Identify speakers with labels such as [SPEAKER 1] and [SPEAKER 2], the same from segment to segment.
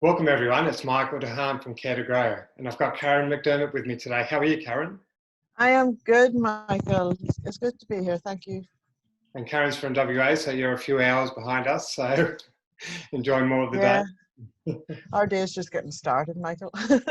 [SPEAKER 1] Welcome everyone, it's Michael DeHaan from Care to Grow, and I've got Karen McDermott with me today. How are you, Karen?
[SPEAKER 2] I am good, Michael. It's good to be here. Thank you.
[SPEAKER 1] And Karen's from WA, so you're a few hours behind us, so enjoy more of the
[SPEAKER 2] Yeah,
[SPEAKER 1] day.
[SPEAKER 2] our day is just getting started, Michael.
[SPEAKER 1] I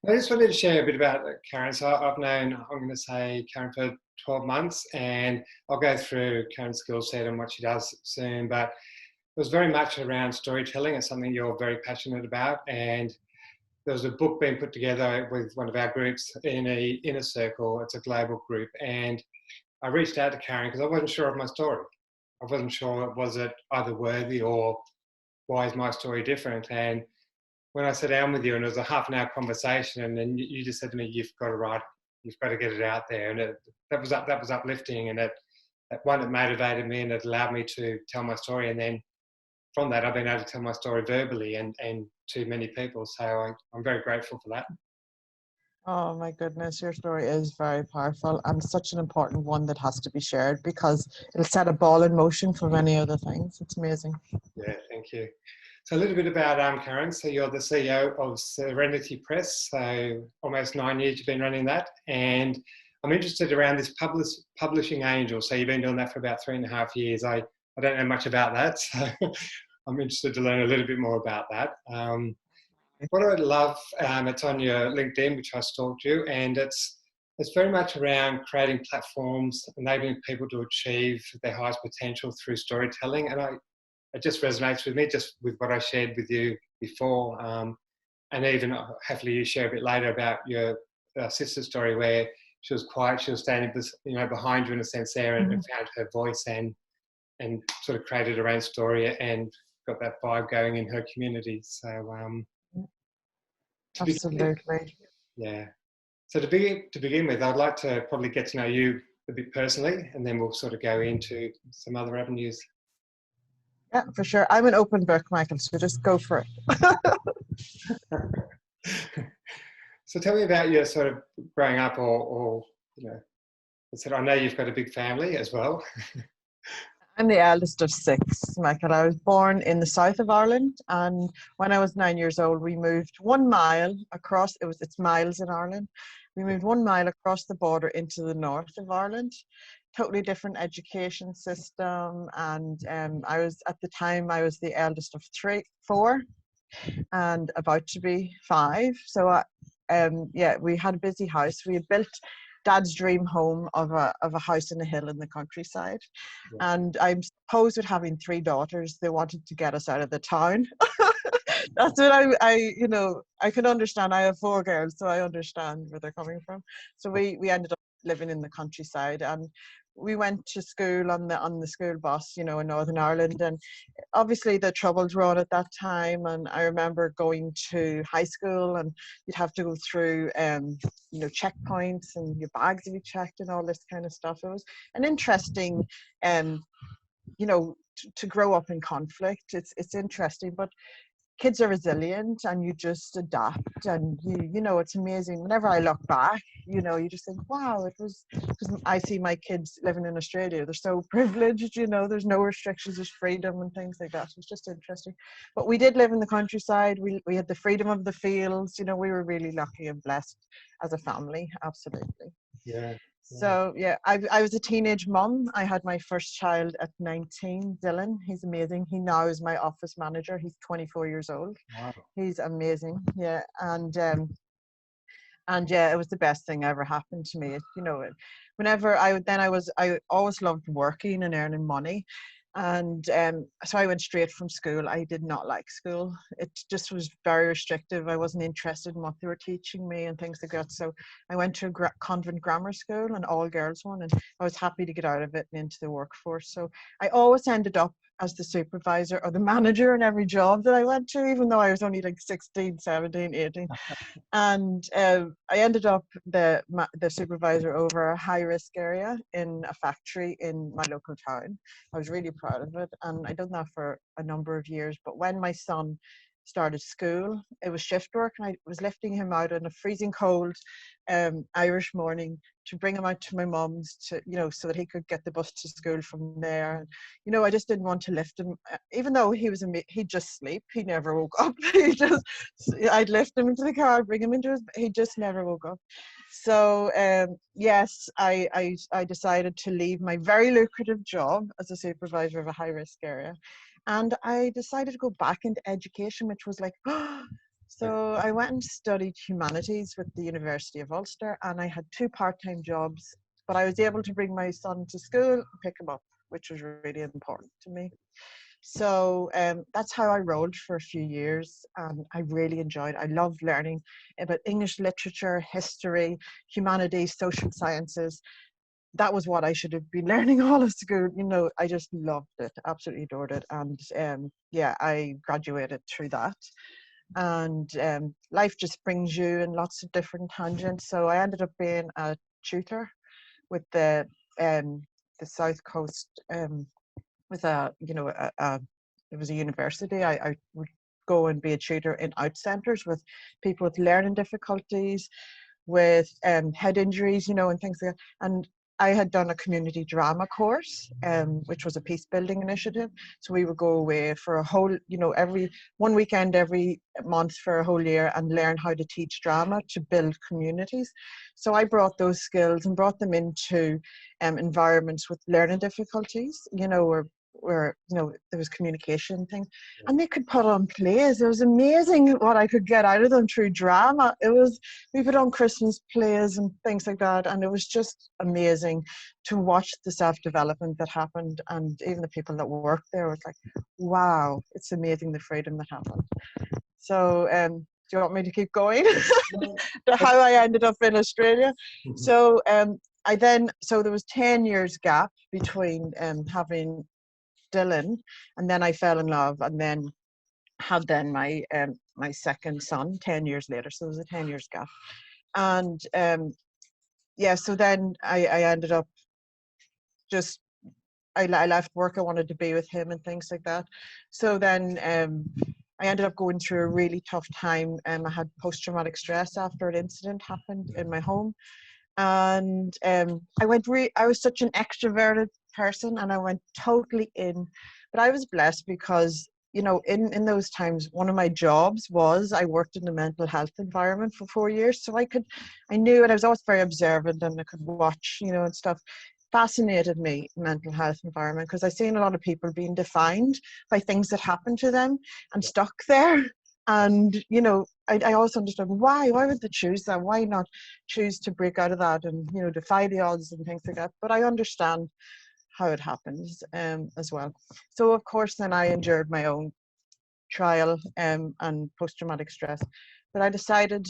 [SPEAKER 1] just wanted to share a bit about Karen. So I've known, I'm going to say, Karen for 12 months, and I'll go through Karen's skill set and what she does soon, but it was very much around storytelling. It's something you're very passionate about, and there was a book being put together with one of our groups in a inner circle. It's a global group, and I reached out to Karen because I wasn't sure of my story. I wasn't sure, was it either worthy or why is my story different? And when I sat down with you, and it was a half an hour conversation, and then you just said to me, "You've got to write, you've got to get it out there," and that was uplifting, and it motivated me, and it allowed me to tell my story. And then from that, I've been able to tell my story verbally and to many people. So I'm very grateful for that.
[SPEAKER 2] Oh my goodness, your story is very powerful and such an important one that has to be shared because it'll set a ball in motion for many other things. It's amazing.
[SPEAKER 1] Yeah, thank you. So a little bit about Karen. So you're the CEO of Serenity Press. So almost 9 years you've been running that. And I'm interested around this publishing angel. So you've been doing that for about 3.5 years. I don't know much about that. So I'm interested to learn a little bit more about that. What I would love, it's on your LinkedIn, which I stalked you, and it's very much around creating platforms, enabling people to achieve their highest potential through storytelling. And it just resonates with me, just with what I shared with you before. And even hopefully you share a bit later about your sister story where she was quiet, she was standing, behind you in a sense there, and found her voice and sort of created her own story and got that vibe going in her community. So
[SPEAKER 2] Absolutely.
[SPEAKER 1] yeah. So to begin with, I'd like to probably get to know you a bit personally, and then we'll sort of go into some other avenues.
[SPEAKER 2] Yeah, for sure. I'm an open book, Michael, so just go for it.
[SPEAKER 1] So tell me about your sort of growing up, or I know you've got a big family as well.
[SPEAKER 2] I'm the eldest of six, Michael. I was born in the south of Ireland, and when I was 9 years old, we moved 1 mile across. It's miles in Ireland. We moved 1 mile across the border into the north of Ireland. Totally different education system, and I was at the time I was the eldest of four, and about to be five. So, we had a busy house. We had built Dad's dream home of a house in a hill in the countryside. Yeah. And I suppose with having 3 daughters, they wanted to get us out of the town. That's what I can understand. I have 4 girls, so I understand where they're coming from. So we ended up living in the countryside, and we went to school on the school bus, in Northern Ireland, and obviously the troubles were on at that time. And I remember going to high school, and you'd have to go through checkpoints, and your bags would be checked and all this kind of stuff. It was an interesting to grow up in conflict. It's interesting, but kids are resilient, and you just adapt, and it's amazing. Whenever I look back, you just think, wow, it was, because I see my kids living in Australia, they're so privileged, there's no restrictions, there's freedom and things like that. It's just interesting. But we did live in the countryside. We had the freedom of the fields. We were really lucky and blessed as a family. Absolutely.
[SPEAKER 1] Yeah.
[SPEAKER 2] So I was a teenage mum. I had my first child at 19, Dylan. He's amazing. He now is my office manager. He's 24 years old.
[SPEAKER 1] Wow.
[SPEAKER 2] He's amazing. Yeah. And yeah, it was the best thing ever happened to me. Whenever I always loved working and earning money. And so I went straight from school. I did not like school. It just was very restrictive. I wasn't interested in what they were teaching me and things like that. So I went to a convent grammar school, an all-girls one, and I was happy to get out of it and into the workforce. So I always ended up as the supervisor or the manager in every job that I went to, even though I was only like 16, 17, 18. And I ended up the supervisor over a high-risk area in a factory in my local town. I was really proud of it, and I done that for a number of years. But when my son started school. It was shift work, and I was lifting him out on a freezing cold Irish morning to bring him out to my mum's, to, you know, so that he could get the bus to school from there. And, you know, I just didn't want to lift him, even though he'd just sleep. He never woke up. I'd lift him into the car, bring him into he just never woke up. So yes, I decided to leave my very lucrative job as a supervisor of a high risk area, and I decided to go back into education, which was like, so I went and studied humanities with the University of Ulster, and I had 2 part-time jobs, but I was able to bring my son to school and pick him up, which was really important to me. So that's how I rolled for a few years, and I really enjoyed it. I loved learning about English literature, history, humanities, social sciences. That was what I should have been learning all of school. You know, I just loved it, absolutely adored it. And yeah, I graduated through that. And life just brings you in lots of different tangents. So I ended up being a tutor with the South Coast, with it was a university. I would go and be a tutor in out centres with people with learning difficulties, with head injuries, you know, and things like that. And I had done a community drama course, which was a peace building initiative. So we would go away for a whole, you know, every one weekend every month for a whole year and learn how to teach drama to build communities. So I brought those skills and brought them into environments with learning difficulties, you know, where you know there was communication things, and they could put on plays. It was amazing what I could get out of them through drama. We put on Christmas plays and things like that, and it was just amazing to watch the self-development that happened. And even the people that worked there was like, wow, it's amazing the freedom that happened. So do you want me to keep going? How I ended up in Australia? So so there was 10 years gap between having Dylan, and then I fell in love, and then had my my second son 10 years later. So there was a 10 years gap, and yeah, so then I ended up just I left work. I wanted to be with him and things like that. So then I ended up going through a really tough time. I had post-traumatic stress after an incident happened in my home, and I was such an extroverted person, and I went totally in. But I was blessed because, you know, in those times, one of my jobs was I worked in the mental health environment for 4 years, so I knew, and I was always very observant, and I could watch, you know, and stuff. Fascinated me, mental health environment, because I've seen a lot of people being defined by things that happened to them and stuck there. And, you know, I also understood why would they choose that? Why not choose to break out of that and, you know, defy the odds and things like that? But I understand how it happens as well. So of course, then I endured my own trial and post-traumatic stress. But I decided,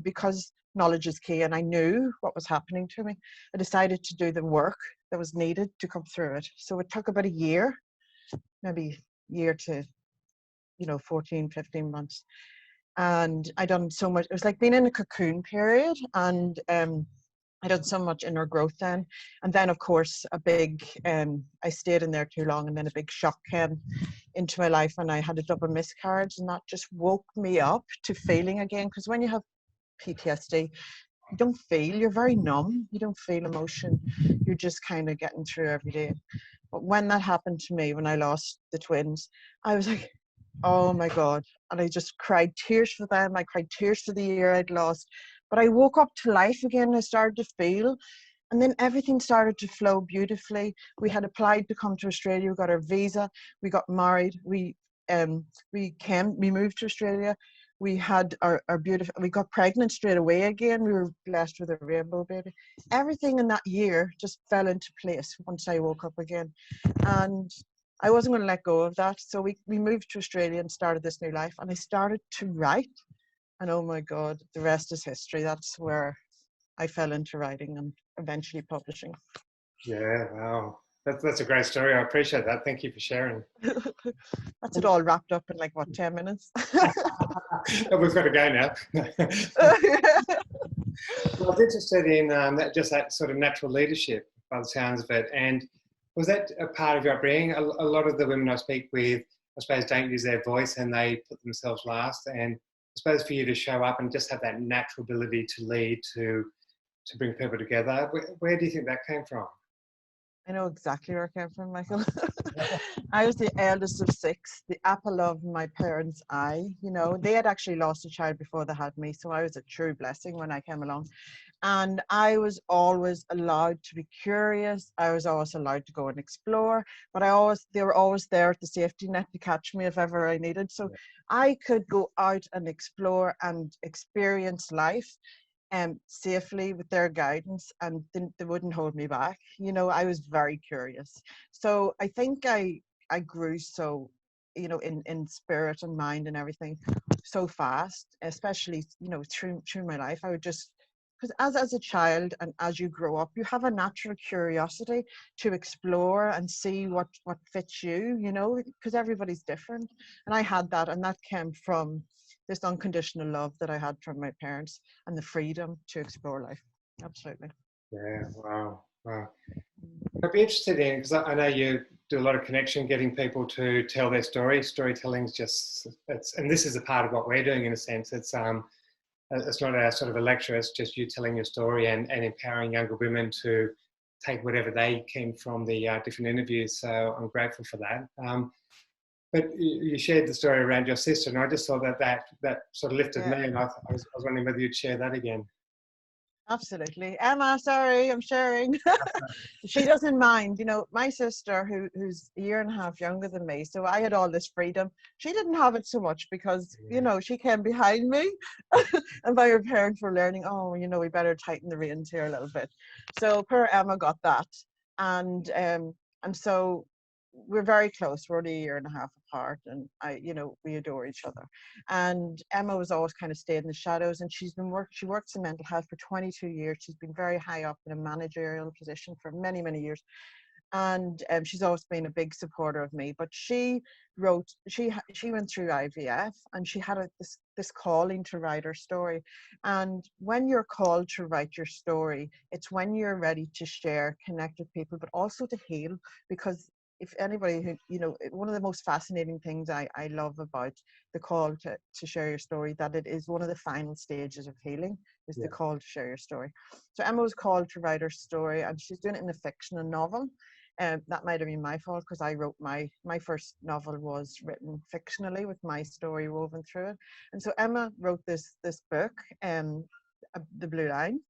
[SPEAKER 2] because knowledge is key and I knew what was happening to me, I decided to do the work that was needed to come through it. So it took about a year, maybe year to, you know, 14, 15 months. And I done so much. It was like being in a cocoon period, and I done so much inner growth then. And then of course I stayed in there too long, and then a big shock came into my life, and I had a double miscarriage, and that just woke me up to feeling again. Because when you have PTSD, you don't feel, you're very numb, you don't feel emotion, you're just kind of getting through every day. But when that happened to me, when I lost the twins, I was like, oh my God. And I just cried tears for them. I cried tears for the year I'd lost. But I woke up to life again. I started to feel, and then everything started to flow beautifully. We had applied to come to Australia. We got our visa. We got married. We moved to Australia. We had our beautiful, we got pregnant straight away again. We were blessed with a rainbow baby. Everything in that year just fell into place once I woke up again. And I wasn't going to let go of that. So we moved to Australia and started this new life. And I started to write. And oh my God, the rest is history. That's where I fell into writing and eventually publishing.
[SPEAKER 1] Yeah, wow. That's a great story. I appreciate that. Thank you for sharing.
[SPEAKER 2] That's it all wrapped up in like, what, 10 minutes?
[SPEAKER 1] We've got to go now. Well, I was interested in that sort of natural leadership by the sounds of it. And was that a part of your upbringing? A lot of the women I speak with I suppose, don't use their voice and they put themselves last. And I suppose for you to show up and just have that natural ability to lead, to bring people together, where do you think that came from?
[SPEAKER 2] I know exactly where it came from, Michael. I was the eldest of six, the apple of my parents' eye. You know, they had actually lost a child before they had me, so I was a true blessing when I came along. And I was always allowed to be curious. I was always allowed to go and explore, but they were always there at the safety net to catch me if ever I needed. So I could go out and explore and experience life safely with their guidance, and they wouldn't hold me back. You know, I was very curious. So I think I grew so, you know, in spirit and mind and everything so fast, especially, you know, through my life. I would just, because as a child and as you grow up, you have a natural curiosity to explore and see what fits you, you know, because everybody's different. And I had that, and that came from this unconditional love that I had from my parents and the freedom to explore life. Absolutely.
[SPEAKER 1] Yeah, wow, wow. I'd be interested in, because I know you do a lot of connection, getting people to tell their story. Storytelling is just, and this is a part of what we're doing in a sense. It's not a sort of a lecture, it's just you telling your story and empowering younger women to take whatever they can from the different interviews. So I'm grateful for that. But you shared the story around your sister, and I just saw that sort of lifted me, and I was wondering whether you'd share that again.
[SPEAKER 2] Absolutely. Emma, sorry, I'm sharing. She doesn't mind. You know, my sister, who's a year and a half younger than me, so I had all this freedom. She didn't have it so much because, you know, she came behind me and by her parents were learning, oh, you know, we better tighten the reins here a little bit. So poor Emma got that. And so we're very close. We're only a year and a half apart, and you know, we adore each other. And Emma was always kind of stayed in the shadows, and she works in mental health for 22 years. She's been very high up in a managerial position for many, many years. And she's always been a big supporter of me. But she went through IVF, and she had this calling to write her story. And when you're called to write your story, it's when you're ready to share, connect with people, but also to heal. Because if anybody who, you know, one of the most fascinating things I love about the call to share your story, that it is one of the final stages of healing, is the call to share your story. So Emma was called to write her story, and she's doing it in a fictional novel. That might have been my fault, because I wrote my first novel was written fictionally with my story woven through it. And so Emma wrote this book, The Blue Line,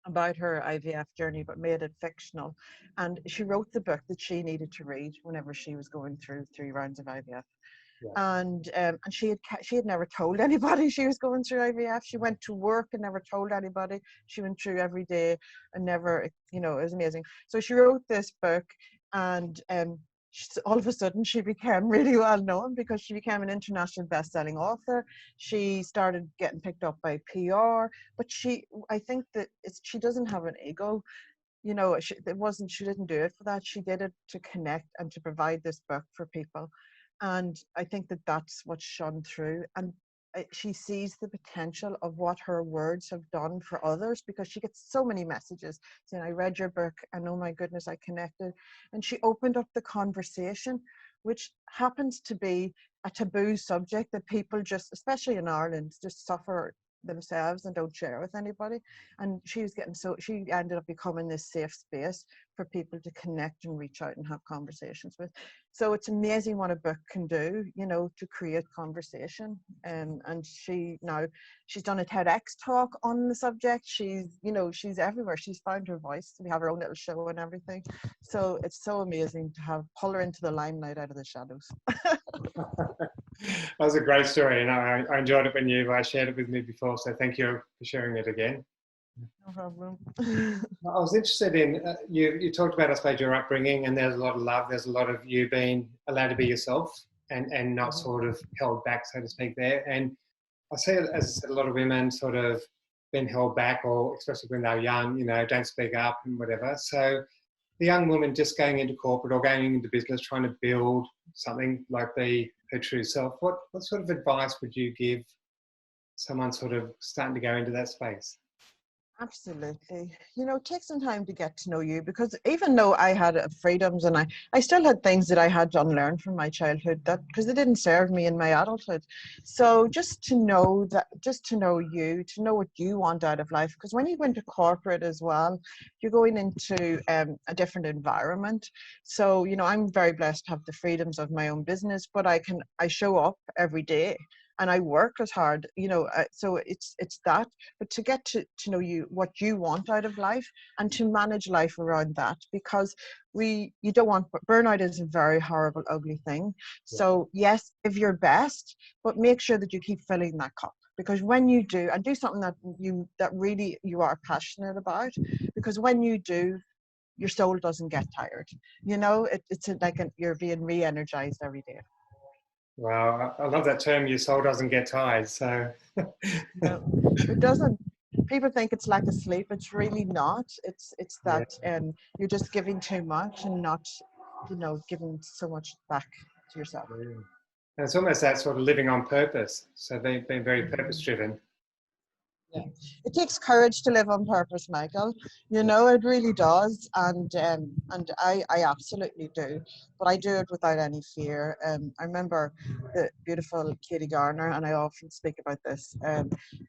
[SPEAKER 2] about her IVF journey, but made it fictional. And she wrote the book that she needed to read whenever she was going through 3 rounds of IVF. And she had never told anybody she was going through IVF. She went to work and never told anybody. She went through every day and never, you know, it was amazing. So she wrote this book, and all of a sudden she became really well known, because she became an international best-selling author. She started getting picked up by PR, but I think that she doesn't have an ego. You know, she didn't do it for that. She did it to connect and to provide this book for people. And I think that that's what shone through. And she sees the potential of what her words have done for others, because she gets so many messages saying, I read your book and oh my goodness, I connected. And she opened up the conversation, which happens to be a taboo subject that people just, especially in Ireland, just suffer themselves and don't share with anybody. And she ended up becoming this safe space for people to connect and reach out and have conversations with. So it's amazing what a book can do, you know, to create conversation. And she's done a TEDx talk on the subject. She's everywhere. She's found her voice. We have her own little show and everything. So it's so amazing to pull her into the limelight out of the shadows.
[SPEAKER 1] That was a great story, and I enjoyed it when you shared it with me before, so thank you for sharing it again.
[SPEAKER 2] No problem.
[SPEAKER 1] I was interested in, you talked about, I suppose, your upbringing, and there's a lot of love, there's a lot of you being allowed to be yourself and not sort of held back, so to speak, there. And I see, as I said, a lot of women sort of been held back, or especially when they're young, you know, don't speak up and whatever. So the young woman just going into corporate or going into business, trying to build something like her true self, what sort of advice would you give someone sort of starting to go into that space?
[SPEAKER 2] Absolutely. You know, take some time to get to know you, because even though I had freedoms and I still had things that I had to unlearn from my childhood, that because they didn't serve me in my adulthood. So just to know that, just to know you, to know what you want out of life, because when you go into corporate as well, you're going into a different environment. So, you know, I'm very blessed to have the freedoms of my own business, but I show up every day and I work as hard, you know, so it's that, but to get to know you, what you want out of life, and to manage life around that, because you don't want, burnout is a very horrible, ugly thing.
[SPEAKER 1] Yeah.
[SPEAKER 2] So yes, give your best, but make sure that you keep filling that cup, because when you do, and do something that really you are passionate about, because when you do, your soul doesn't get tired. You know, it's like you're being re-energized every day.
[SPEAKER 1] Wow, I love that term, your soul doesn't get tired. So,
[SPEAKER 2] No, it doesn't. People think it's like a sleep. It's really not. It's
[SPEAKER 1] yeah.
[SPEAKER 2] that you're just giving too much and not, you know, giving so much back to yourself.
[SPEAKER 1] Yeah. And it's almost that sort of living on purpose. So being very purpose
[SPEAKER 2] Mm.
[SPEAKER 1] driven.
[SPEAKER 2] Yeah, it takes courage to live on purpose, Michael. You know, it really does, and I absolutely do, but I do it without any fear. I remember the beautiful Katie Garner, and I often speak about this.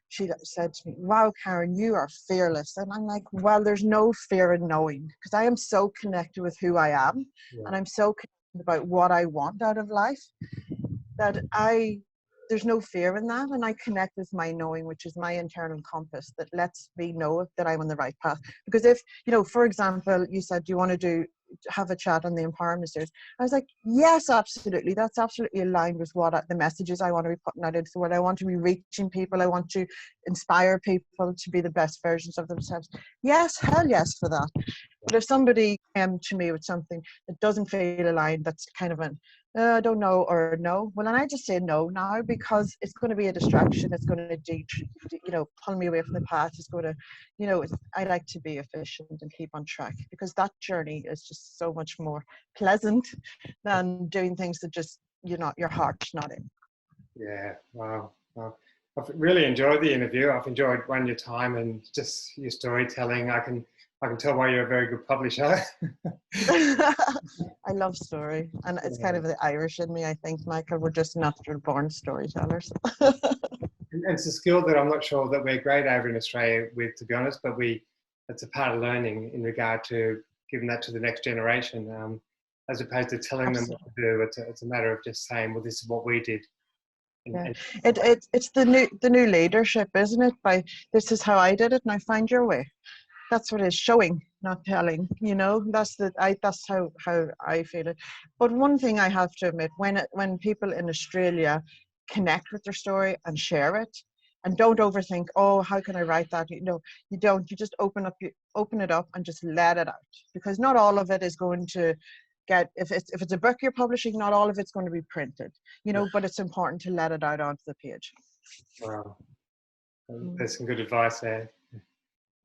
[SPEAKER 2] She said to me, "Wow, Karen, you are fearless," and I'm like, "Well, there's no fear in knowing, because I am so connected with who I am,
[SPEAKER 1] Yeah.
[SPEAKER 2] and I'm so connected about what I want out of life, that there's no fear in that, and I connect with my knowing, which is my internal compass that lets me know that I'm on the right path. Because if, you know, for example, you said, do you want to have a chat on the empowerment series? I was like, yes, absolutely. That's absolutely aligned with the messages I want to be putting out into the world. I want to be reaching people. I want to inspire people to be the best versions of themselves. Yes, hell yes for that. But if somebody came to me with something that doesn't feel aligned, that's kind of an I don't know, or no, well, then I just say no now, because it's going to be a distraction. It's going to, you know, pull me away from the path. It's going to, you know, I like to be efficient and keep on track, because that journey is just so much more pleasant than doing things that just your heart's not in.
[SPEAKER 1] Yeah. Wow. Wow. I've really enjoyed the interview. I've enjoyed your time and just your storytelling. I can tell why you're a very good publisher.
[SPEAKER 2] I love story, and it's kind of the Irish in me, I think, Michael. We're just natural born storytellers.
[SPEAKER 1] And it's a skill that I'm not sure that we're great over in Australia with, to be honest, but it's a part of learning in regard to giving that to the next generation, as opposed to telling them what
[SPEAKER 2] Absolutely.
[SPEAKER 1] to do. It's a matter of just saying, well, this is what we did.
[SPEAKER 2] Yeah,
[SPEAKER 1] And
[SPEAKER 2] it's the new leadership, isn't it? By this is how I did it, now find your way. That's what it's showing, not telling. You know, that's how I feel it. But one thing I have to admit, when people in Australia connect with their story and share it, and don't overthink, oh, how can I write that? You know, you don't. You just open it up and just let it out, because not all of it is going to get. If it's a book you're publishing, not all of it's going to be printed. You know, but it's important to let it out onto the page.
[SPEAKER 1] wow,
[SPEAKER 2] Mm.
[SPEAKER 1] there's some good advice there.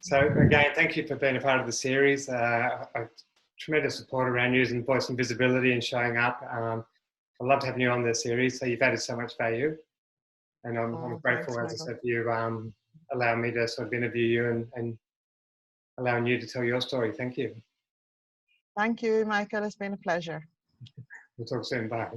[SPEAKER 1] So again, thank you for being a part of the series. Tremendous support around using voice and visibility and showing up. I'd love to have you on the series. So you've added so much value, and I'm
[SPEAKER 2] Oh,
[SPEAKER 1] grateful,
[SPEAKER 2] thanks,
[SPEAKER 1] as I
[SPEAKER 2] Michael.
[SPEAKER 1] said, for you allowing me to sort of interview you and allowing you to tell your story. Thank you.
[SPEAKER 2] Thank you, Michael. It's been a pleasure.
[SPEAKER 1] We'll talk soon. Bye.